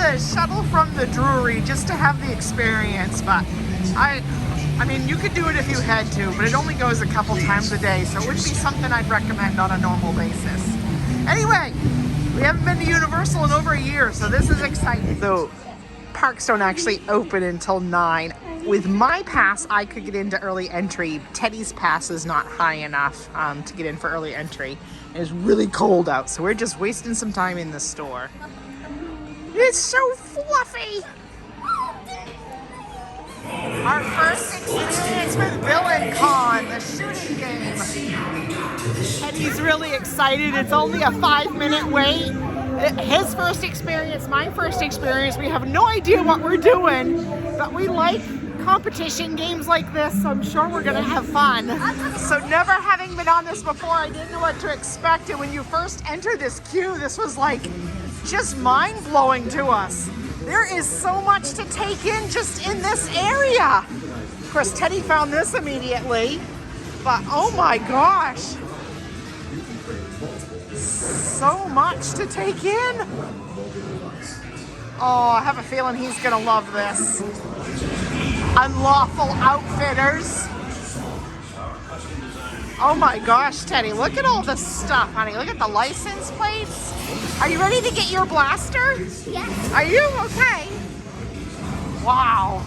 the shuttle from the brewery just to have the experience, but I mean, you could do it if you had to, but it only goes a couple times a day, so it wouldn't be something I'd recommend on a normal basis. Anyway, we haven't been to Universal in over a year, so this is exciting. Though parks don't actually open until 9. With my pass, I could get into early entry. Teddy's pass is not high enough to get in for early entry. It's really cold out, so we're just wasting some time in the store. It's so fluffy. Our first experience with Villain Con, the shooting game. Teddy's really excited. It's only a 5-minute wait. His first experience, my first experience. We have no idea what we're doing, but we like competition games like this, so I'm sure we're gonna have fun. So never having been on this before, I didn't know what to expect, and when you first enter this queue, this was like just mind-blowing to us. There is so much to take in just in this area. Of course, Teddy found this immediately, but oh my gosh. So much to take in. Oh, I have a feeling he's gonna love this. Unlawful outfitters. Oh my gosh, Teddy, look at all this stuff, honey. Look at the license plates. Are you ready to get your blaster? Yes. Are you? Okay. Wow.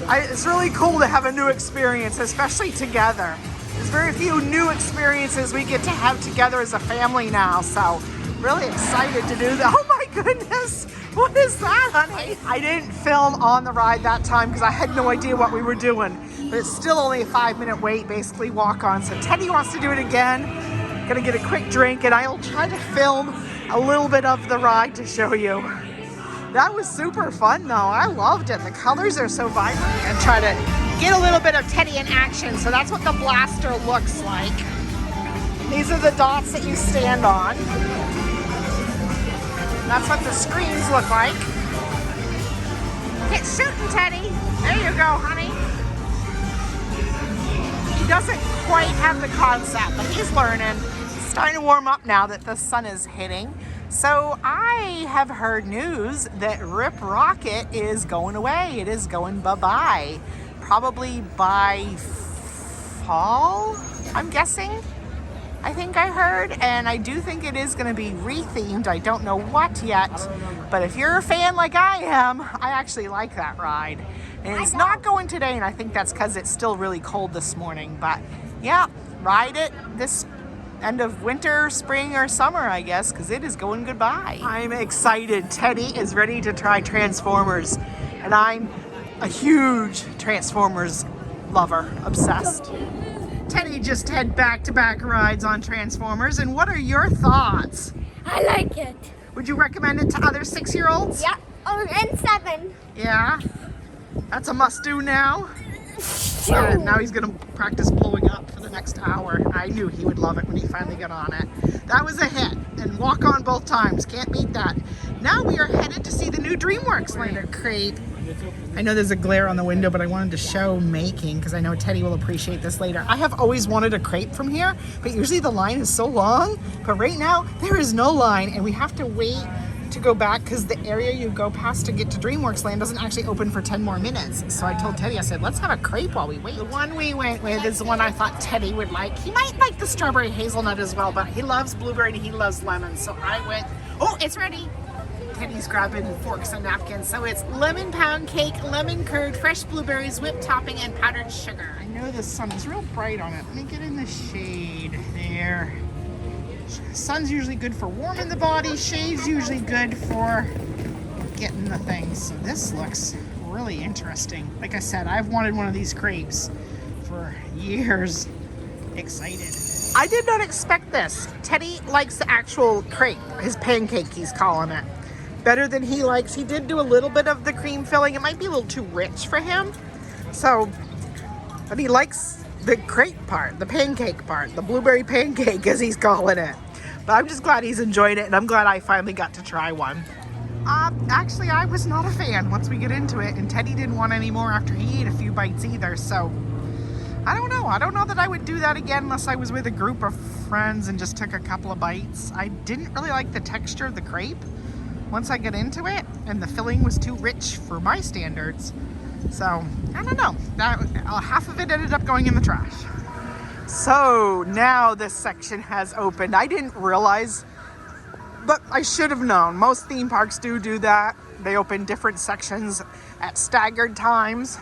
It's really cool to have a new experience, especially together. There's very few new experiences we get to have together as a family now, so really excited to do that. Oh my goodness, what is that, honey? I didn't film on the ride that time because I had no idea what we were doing, but it's still only a 5-minute wait, basically walk on. So Teddy wants to do it again. Gonna get a quick drink, and I'll try to film a little bit of the ride to show you. That was super fun though. I loved it. The colors are so vibrant. And try to get a little bit of Teddy in action. So that's what the blaster looks like. These are the dots that you stand on. That's what the screens look like. Get shooting, Teddy. There you go, honey. He doesn't quite have the concept, but he's learning. It's starting to warm up now that the sun is hitting. So I have heard news that Rip Rocket is going away. It is going bye-bye. Probably by fall, I'm guessing. I think I heard, and I do think it is going to be rethemed. I don't know what yet, but if you're a fan like I am, I actually like that ride. And it's not going today, and I think that's because it's still really cold this morning. But yeah, ride it this end of winter, spring, or summer, I guess, because it is going goodbye. I'm excited. Teddy is ready to try Transformers, and I'm a huge Transformers lover, obsessed. Teddy just had back-to-back rides on Transformers, and what are your thoughts? I like it. Would you recommend it to other 6-year-olds? Yeah. Oh, and 7. Yeah? That's a must-do now? Now he's gonna practice blowing up for the next hour. I knew he would love it when he finally got on it. That was a hit, and walk on both times. Can't beat that. Now we are headed to see the new DreamWorks land. Crepe. I know there's a glare on the window, but I wanted to show making because I know Teddy will appreciate this later. I have always wanted a crepe from here, but usually the line is so long. But right now, there is no line, and we have to wait to go back because the area you go past to get to DreamWorks Land doesn't actually open for 10 more minutes. So I told Teddy, I said, let's have a crepe while we wait. The one we went with is the one I thought Teddy would like. He might like the strawberry hazelnut as well, but he loves blueberry and he loves lemon. So I went, oh, it's ready. Teddy's grabbing forks and napkins. So it's lemon pound cake, lemon curd, fresh blueberries, whipped topping, and powdered sugar. I know the sun is real bright on it. Let me get in the shade there. Sun's usually good for warming the body. Shade's usually good for getting the things. So this looks really interesting. Like I said, I've wanted one of these crepes for years. Excited. I did not expect this. Teddy likes the actual crepe, his pancake he's calling it, better than he likes. He did do a little bit of the cream filling. It might be a little too rich for him. So, but he likes the crepe part, the pancake part, the blueberry pancake as he's calling it. But I'm just glad he's enjoyed it, and I'm glad I finally got to try one. Actually, I was not a fan once we get into it, and Teddy didn't want any more after he ate a few bites either, so I don't know. I don't know that I would do that again unless I was with a group of friends and just took a couple of bites. I didn't really like the texture of the crepe once I get into it, and the filling was too rich for my standards. So, I don't know. Half of it ended up going in the trash. So, now this section has opened. I didn't realize, but I should have known. Most theme parks do that. They open different sections at staggered times.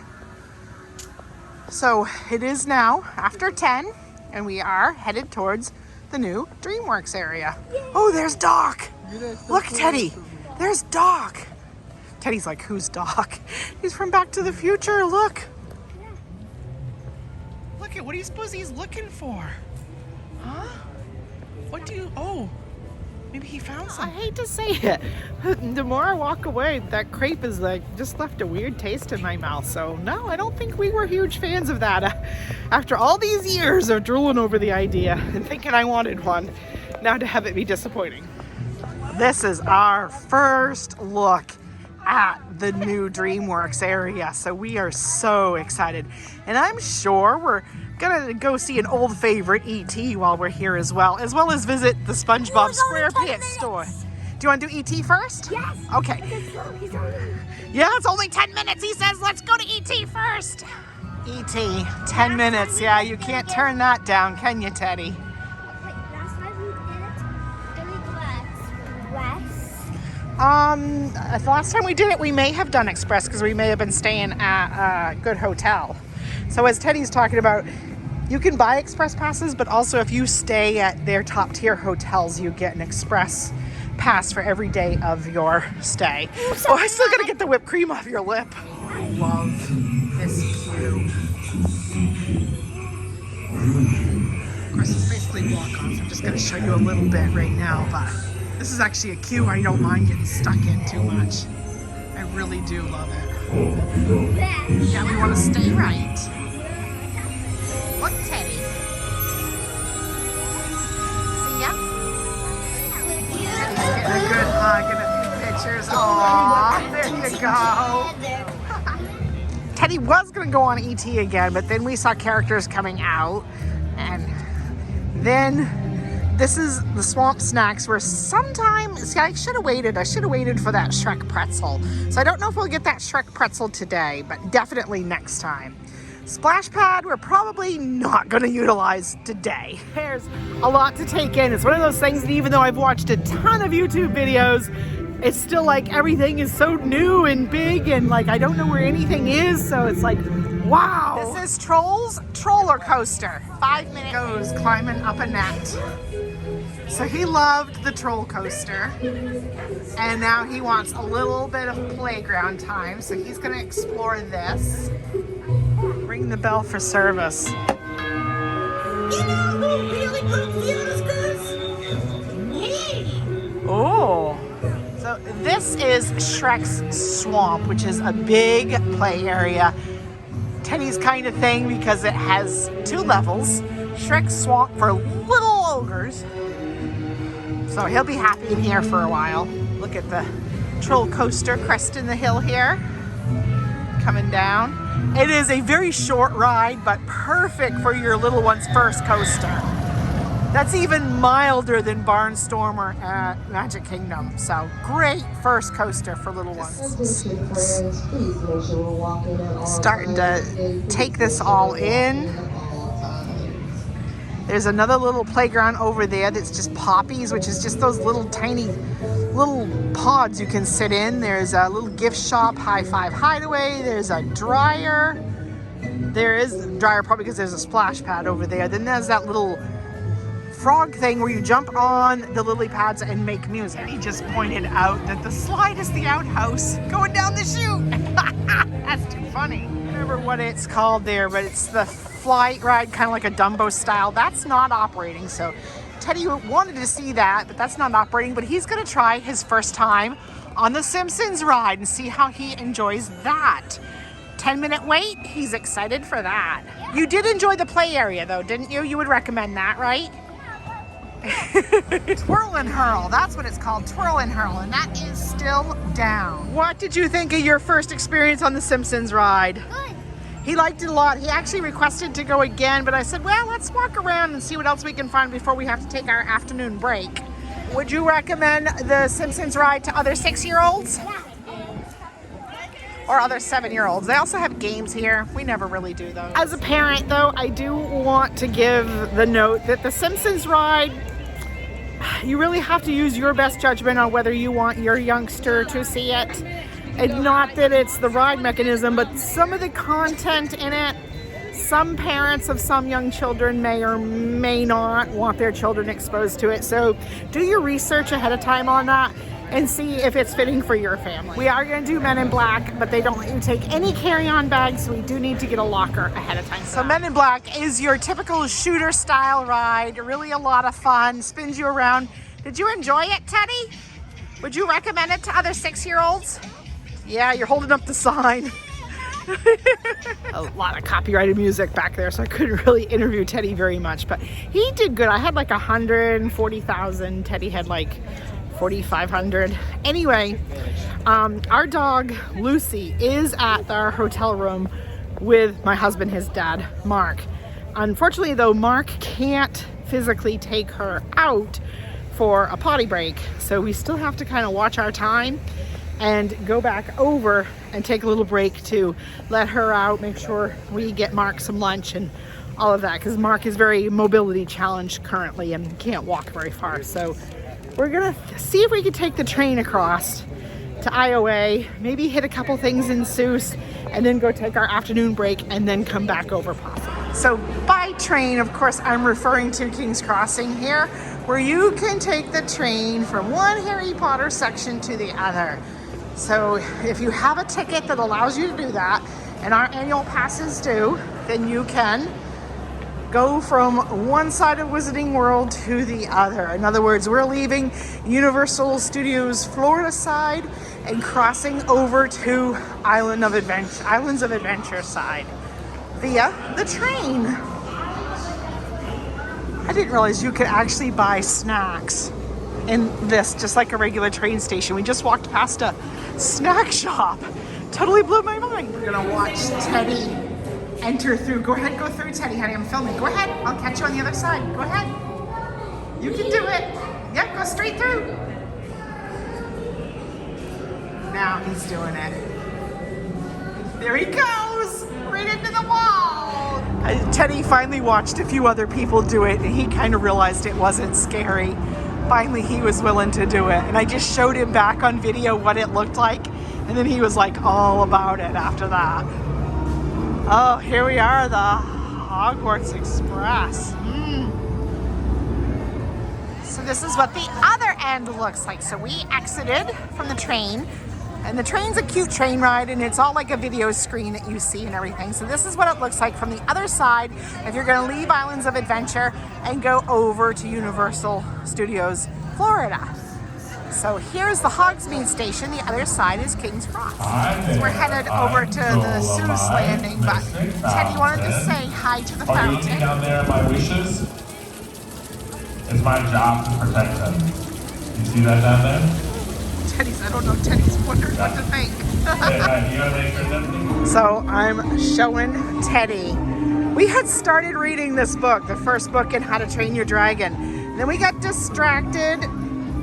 So it is now after 10 and we are headed towards the new DreamWorks area. Oh, there's Doc. Look, Teddy, there's Doc. Teddy's like, who's Doc? He's from Back to the Future, look. Look at, what do you suppose he's looking for? Huh? What do you, oh. Maybe he found some. I hate to say it. The more I walk away, that crepe is like just left a weird taste in my mouth. So no, I don't think we were huge fans of that. After all these years of drooling over the idea and thinking I wanted one, now to have it be disappointing. This is our first look at the new DreamWorks area. So we are so excited. And I'm sure we're gonna go see an old favorite, E.T., while we're here as well as visit the SpongeBob SquarePants store. Do you want to do E.T. first? Yes. Okay. Yeah, it's only 10 minutes. He says, let's go to E.T. first. E.T., 10 minutes. Yeah, you can't turn that down, can you, Teddy? Wait, last time we did it, The last time we did it, we may have done Express because we may have been staying at a good hotel. So as Teddy's talking about, you can buy Express passes, but also if you stay at their top tier hotels, you get an Express pass for every day of your stay. Oh, I still gotta get the whipped cream off your lip. I love this queue. Of course, it's basically walk-ons. I'm just gonna show you a little bit right now, but this is actually a queue I don't mind getting stuck in too much. I really do love it. Yeah, we want to stay right. Look, Teddy. See ya. Teddy's getting a good hug and a few pictures. Aww, there you go. Teddy was going to go on E.T. again, but then we saw characters coming out. And then this is the Swamp Snacks where sometimes, see, I should have waited for that Shrek pretzel. So I don't know if we'll get that Shrek pretzel today, but definitely next time. Splash Pad, we're probably not going to utilize today. There's a lot to take in. It's one of those things that even though I've watched a ton of YouTube videos, it's still like everything is so new and big and like I don't know where anything is. So it's like, wow. This is Trolls Troller Coaster. 5 minute goes climbing up a net. So he loved the troll coaster, and now he wants a little bit of playground time, so he's going to explore this. Ring the bell for service. You know who really loves the Oscars? Me. Oh, so this is Shrek's Swamp, which is a big play area. Teddy's kind of thing because it has 2 levels. Shrek's Swamp for little ogres. So he'll be happy in here for a while. Look at the troll coaster cresting the hill here. Coming down. It is a very short ride, but perfect for your little one's first coaster. That's even milder than Barnstormer at Magic Kingdom. So great first coaster for little ones. Starting to take this all in. There's another little playground over there that's just poppies, which is just those little tiny little pods you can sit in. There's a little gift shop, High Five Hideaway. There's a dryer. There is a dryer probably because there's a splash pad over there. Then there's that little frog thing where you jump on the lily pads and make music. He just pointed out that the slide is the outhouse going down the chute. That's too funny. I don't remember what it's called there, but it's the flight ride, kind of like a Dumbo style. That's not operating, so Teddy wanted to see that, but that's not operating. But he's going to try his first time on the Simpsons ride and see how he enjoys that. 10-minute wait, he's excited for that. You did enjoy the play area though, didn't you? You would recommend that, right? Twirl and Hurl, that's what it's called, Twirl and Hurl, and that is still down. What did you think of your first experience on the Simpsons ride? Good. He liked it a lot. He actually requested to go again, but I said, well, let's walk around and see what else we can find before we have to take our afternoon break. Would you recommend the Simpsons ride to other 6-year-olds? Or other 7-year-olds? They also have games here. We never really do those. As a parent, though, I do want to give the note that the Simpsons ride, you really have to use your best judgment on whether you want your youngster to see it. And not that it's the ride mechanism, but some of the content in it, some parents of some young children may or may not want their children exposed to it. So do your research ahead of time on that and see if it's fitting for your family. We are going to do Men in Black, but they don't let you take any carry-on bags, so we do need to get a locker ahead of time. So Men in Black is your typical shooter style ride, really a lot of fun, spins you around. Did you enjoy it, Teddy? Would you recommend it to other 6-year-olds? Yeah, you're holding up the sign. A lot of copyrighted music back there, so I couldn't really interview Teddy very much, but he did good. I had like 140,000. Teddy had like 4,500. Anyway, our dog Lucy is at our hotel room with my husband, his dad, Mark. Unfortunately, though, Mark can't physically take her out for a potty break, so we still have to kind of watch our time and go back over and take a little break to let her out, make sure we get Mark some lunch and all of that, because Mark is very mobility challenged currently and can't walk very far. So we're gonna see if we can take the train across to Iowa, maybe hit a couple things in Seuss, and then go take our afternoon break and then come back over possibly. So by train, of course, I'm referring to King's Crossing here, where you can take the train from one Harry Potter section to the other. So if you have a ticket that allows you to do that, and our annual passes do, then you can go from one side of Wizarding World to the other. In other words, we're leaving Universal Studios Florida side and crossing over to Islands of Adventure side via the train. I didn't realize you could actually buy snacks in this, just like a regular train station. We just walked past a snack shop. Totally blew my mind. We're gonna watch Teddy enter through. Go ahead, go through, Teddy, honey. I'm filming. Go ahead. I'll catch you on the other side. Go ahead. You can do it. Yep, go straight through. Now he's doing it. There he goes. Right into the wall. Teddy finally watched a few other people do it, and he kind of realized it wasn't scary. Finally, he was willing to do it. And I just showed him back on video what it looked like. And then he was like all about it after that. Oh, here we are, the Hogwarts Express. So this is what the other end looks like. So we exited from the train. And the train's a cute train ride, and it's all like a video screen that you see and everything. So this is what it looks like from the other side if you're going to leave Islands of Adventure and go over to Universal Studios Florida. So here's the Hogsmeade station. The other side is King's Cross. So we're headed over to the Seuss landing, but Teddy wanted to say hi to the fountain. Are you looking down there at my wishes? It's my job to protect them. You see that down there? I don't know, Teddy's wondering what to think. So I'm showing Teddy. We had started reading this book, the first book in How to Train Your Dragon. And then we got distracted,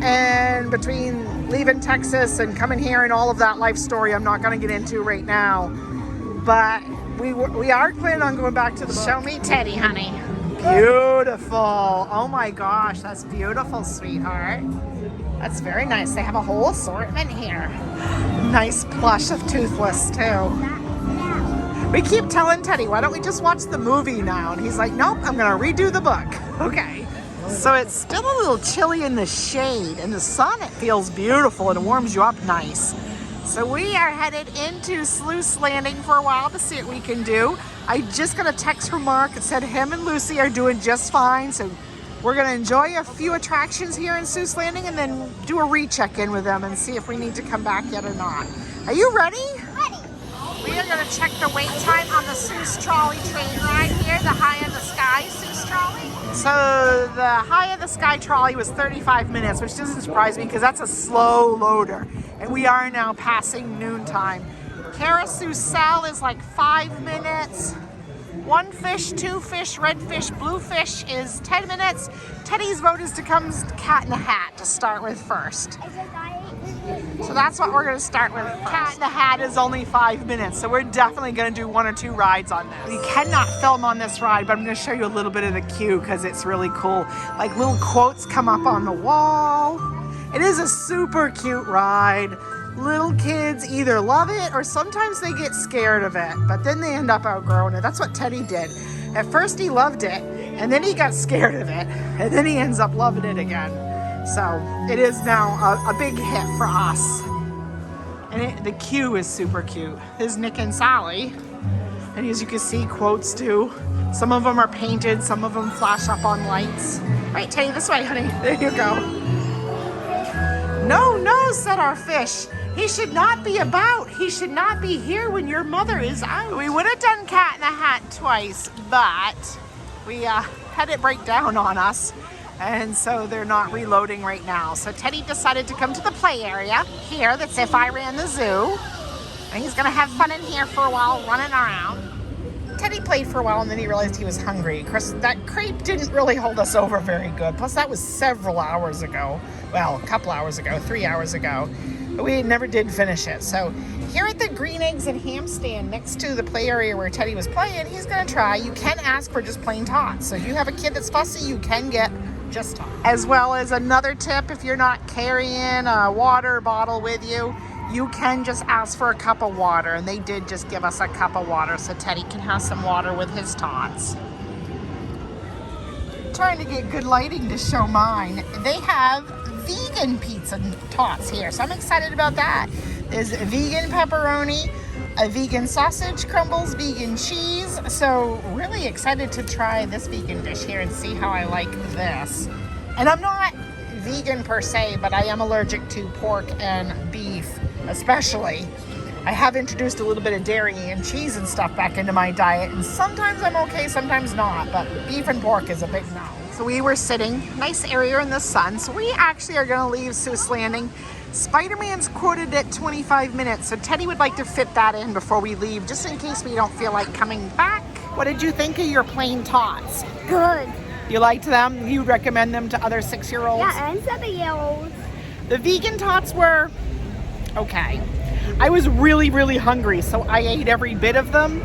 and between leaving Texas and coming here and all of that life story I'm not going to get into right now. But we are planning on going back to the book. Show me Teddy, honey. Beautiful. Oh my gosh, that's beautiful, sweetheart. That's very nice. They have a whole assortment here. Nice plush of Toothless, too. We keep telling Teddy, why don't we just watch the movie now? And he's like, nope, I'm going to redo the book. Okay. So it's still a little chilly in the shade. In the sun, it feels beautiful and it warms you up nice. So we are headed into Sluice Landing for a while to see what we can do. I just got a text from Mark that said him and Lucy are doing just fine. So we're going to enjoy a few attractions here in Seuss Landing and then do a recheck-in with them and see if we need to come back yet or not. Are you ready? Ready. We are going to check the wait time on the Seuss Trolley train ride here, the High in the Sky Seuss Trolley. So the High in the Sky Trolley was 35 minutes, which doesn't surprise me because that's a slow loader. And we are now passing noontime. Carousel is like 5 minutes. 1 fish, 2 fish, red fish, blue fish is 10 minutes. Teddy's vote is to come Cat in the Hat to start with first. So that's what we're going to start with. Cat in the Hat is only 5 minutes, so we're definitely going to do 1 or 2 rides on this. You cannot film on this ride, but I'm going to show you a little bit of the queue because it's really cool. Like little quotes come up on the wall. It is a super cute ride. Little kids either love it or sometimes they get scared of it, but then they end up outgrowing it. That's what Teddy did. At first he loved it, and then he got scared of it, and then he ends up loving it again. So it is now a big hit for us. And the queue is super cute. This is Nick and Sally. And as you can see, quotes too. Some of them are painted, some of them flash up on lights. Right, Teddy, this way, honey. There you go. No, no, said our fish. He should not be about. He should not be here when your mother is out. We would have done Cat in the Hat twice, but we had it break down on us. And so they're not reloading right now. So Teddy decided to come to the play area here. That's if I ran the zoo. And he's gonna have fun in here for a while, running around. Teddy played for a while and then he realized he was hungry. Of course, that crepe didn't really hold us over very good. Plus that was several hours ago. Well, a couple hours ago, 3 hours ago. But we never did finish it. So here at the Green Eggs and Ham stand next to the play area where Teddy was playing, he's gonna try. You can ask for just plain tots. So if you have a kid that's fussy, you can get just tots. As well as another tip, if you're not carrying a water bottle with you, you can just ask for a cup of water. And they did just give us a cup of water so Teddy can have some water with his tots. Trying to get good lighting to show mine. They have vegan pizza tots here, so I'm excited about that. There's a vegan pepperoni, a vegan sausage crumbles, vegan cheese. So really excited to try this vegan dish here and see how I like this. And I'm not vegan per se, but I am allergic to pork and beef, especially. I have introduced a little bit of dairy and cheese and stuff back into my diet, and sometimes I'm okay, sometimes not, but beef and pork is a big no. So we were sitting, nice area in the sun, so we actually are gonna leave Seuss Landing. Spider-Man's quoted at 25 minutes, so Teddy would like to fit that in before we leave, just in case we don't feel like coming back. What did you think of your plain tots? Good. You liked them? You recommend them to other 6-year-olds? Yeah, and 7-year-olds. The vegan tots were okay. I was really, really hungry, so I ate every bit of them.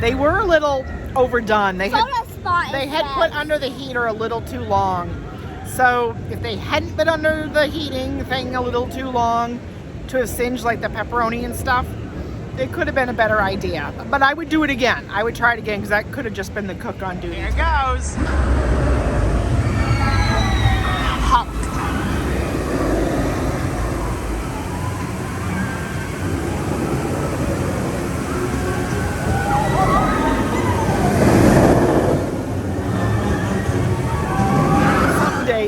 They were a little overdone. They had put under the heater a little too long. So if they hadn't been under the heating thing a little too long to have singed like the pepperoni and stuff, it could have been a better idea. But I would do it again. I would try it again because that could have just been the cook on duty. Here it goes.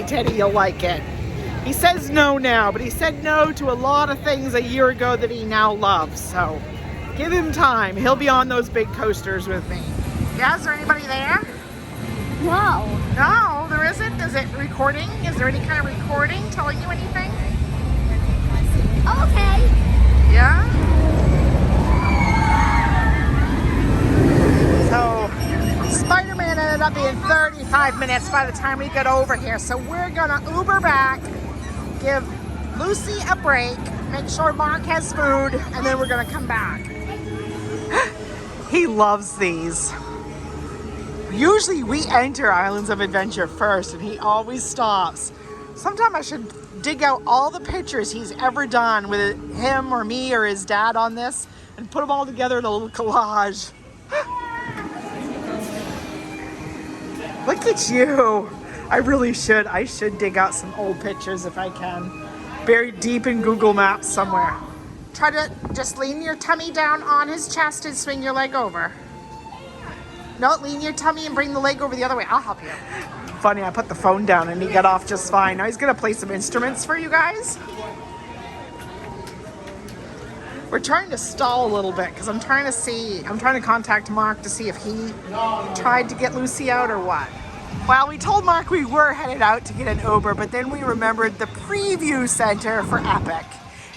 Teddy, you'll like it. He says no now, but he said no to a lot of things a year ago that he now loves. So give him time. He'll be on those big coasters with me. Yeah, is there anybody there? No. No, there isn't? Is it recording? Is there any kind of recording telling you anything? Okay. Yeah? So Spider-Man ended up being 35 minutes by the time we got over here. So we're gonna Uber back, give Lucy a break, make sure Mark has food, and then we're gonna come back. He loves these. Usually we enter Islands of Adventure first and he always stops. Sometime I should dig out all the pictures he's ever done with him or me or his dad on this and put them all together in a little collage. Look at you. I really should. I should dig out some old pictures if I can. Buried deep in Google Maps somewhere. Try to just lean your tummy down on his chest and swing your leg over. No, lean your tummy and bring the leg over the other way. I'll help you. Funny, I put the phone down and he got off just fine. Now he's gonna play some instruments for you guys. We're trying to stall a little bit because I'm trying to contact Mark to see if he tried to get Lucy out or what. Well, we told Mark we were headed out to get an Uber, but then we remembered the preview center for Epic.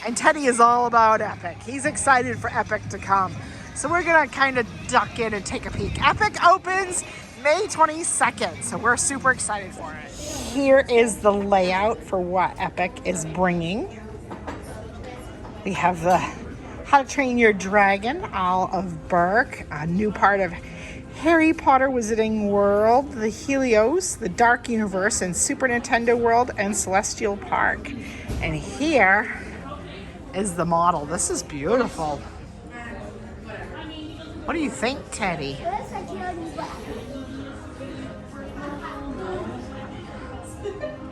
And Teddy is all about Epic. He's excited for Epic to come. So we're gonna kind of duck in and take a peek. Epic opens May 22nd, so we're super excited for it. Here is the layout for what Epic is bringing. We have the How to Train Your Dragon, Isle of Berk, a new part of Harry Potter Wizarding World, the Helios, the Dark Universe, and Super Nintendo World, and Celestial Park. And here is the model. This is beautiful. What do you think, Teddy?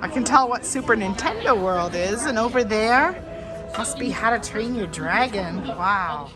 I can tell what Super Nintendo World is, and over there must be How to Train Your Dragon. Wow.